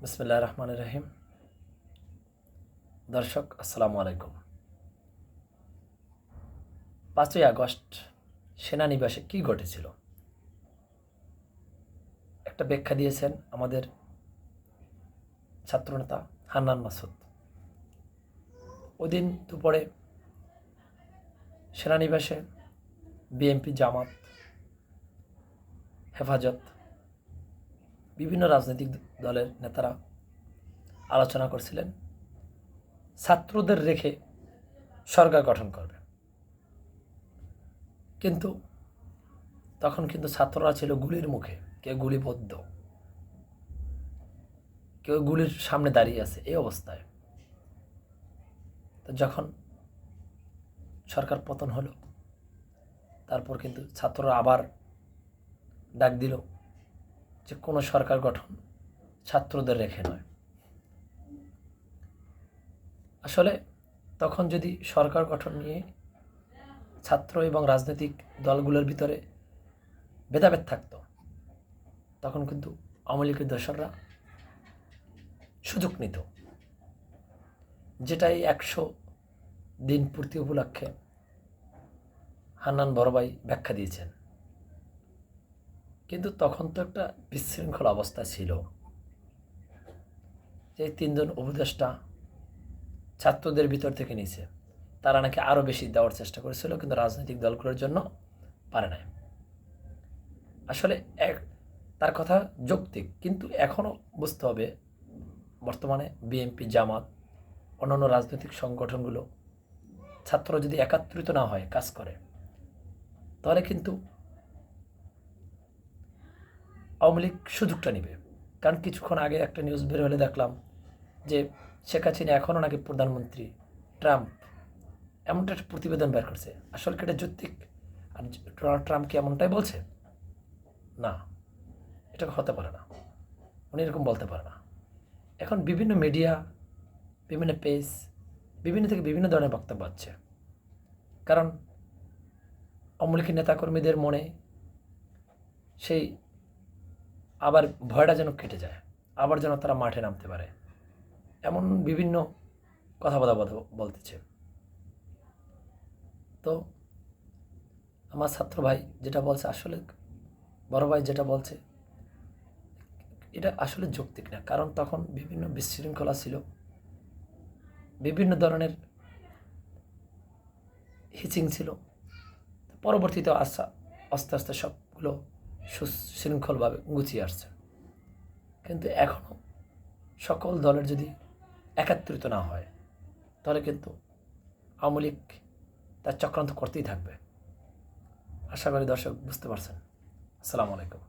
বিসমিল্লাহির রহমানির রহিম। দর্শক আসসালামু আলাইকুম। 5ই আগস্ট সেনানিবাসে কি ঘটেছিল একটা ব্যাখ্যা দিয়েছেন আমাদের ছাত্রনেতা হান্নান মাসুদ। ওদিন দুপুরে সেনানিবাসে বিএনপি, জামাত, হেফাজত, বিভিন্ন রাজনৈতিক দলের নেতারা আলোচনা করছিলেন ছাত্রদের রেখে সরকার গঠন করবে। কিন্তু তখন ছাত্ররা ছিল গুলির মুখে, কেউ গুলিবদ্ধ, কেউ গুলির সামনে দাঁড়িয়ে আছে। এই অবস্থায় তো যখন সরকার পতন হলো, তারপর ছাত্ররা আবার ডাক দিল যে কোনো সরকার গঠন ছাত্রদের রেখে নয়। আসলে তখন যদি সরকার গঠন নিয়ে ছাত্র এবং রাজনৈতিক দলগুলোর ভিতরে ভেদাভেদ থাকতো, তখন আওয়ামী লীগের দোসররা সুযোগ নিত, যেটাই 100 দিন পূর্তি উপলক্ষে হান্নান বড় ভাই ব্যাখ্যা দিয়েছেন। কিন্তু তখন তো একটা বিশৃঙ্খল অবস্থা ছিল, যে 3 জন উপদেষ্টা ছাত্রদের ভিতর থেকে নিছে, তারা নাকি আরও বেশি দেওয়ার চেষ্টা করেছিল, কিন্তু রাজনৈতিক দলগুলোর জন্য পারে নাই। আসলে তার কথা যৌক্তিক, কিন্তু এখনও বুঝতে হবে বর্তমানে বিএনপি, জামাত, অন্যান্য রাজনৈতিক সংগঠনগুলো ছাত্র যদি একাত্রিত না হয়, কাজ করে, তাহলে আওয়ামী লীগ সুযোগটা নেবে। কারণ কিছুক্ষণ আগে একটা নিউজ বের হলে দেখলাম যে শেখ হাসিনা এখনও নাকি প্রধানমন্ত্রী, ট্রাম্প এমনটা একটা প্রতিবেদন বের করছে। আসলে কি এটা যৌক্তিক? আর ডোনাল্ড ট্রাম্প কি এমনটাই বলছে? না, এটা হতে পারে না, উনি এরকম বলতে পারে না। এখন বিভিন্ন মিডিয়া, বিভিন্ন পেজ, বিভিন্ন থেকে বিভিন্ন ধরনের বক্তব্য আছে। কারণ আওয়ামী লীগের নেতাকর্মীদের মনে সেই আবার ভয়টা যেন কেটে যায়, আবার যেন তারা মাঠে নামতে পারে, এমন বিভিন্ন কথাবার্তা বলতেছে। তো আমার ছাত্র ভাই যেটা বলছে, আসলে বড় ভাই যেটা বলছে, এটা আসলে যৌক্তিক না। কারণ তখন বিভিন্ন বিশৃঙ্খলা ছিল, বিভিন্ন ধরনের হিচিং ছিল। পরবর্তীতে আস্তে আস্তে সবগুলো সুশৃঙ্খলভাবে গুছিয়ে আসছে। কিন্তু এখনও সকল দলের যদি একাত্রিত না হয়, তাহলে আওয়ামী লীগ তার চক্রান্ত করতেই থাকবে। আশা করি দর্শক বুঝতে পারছেন। আসসালামু আলাইকুম।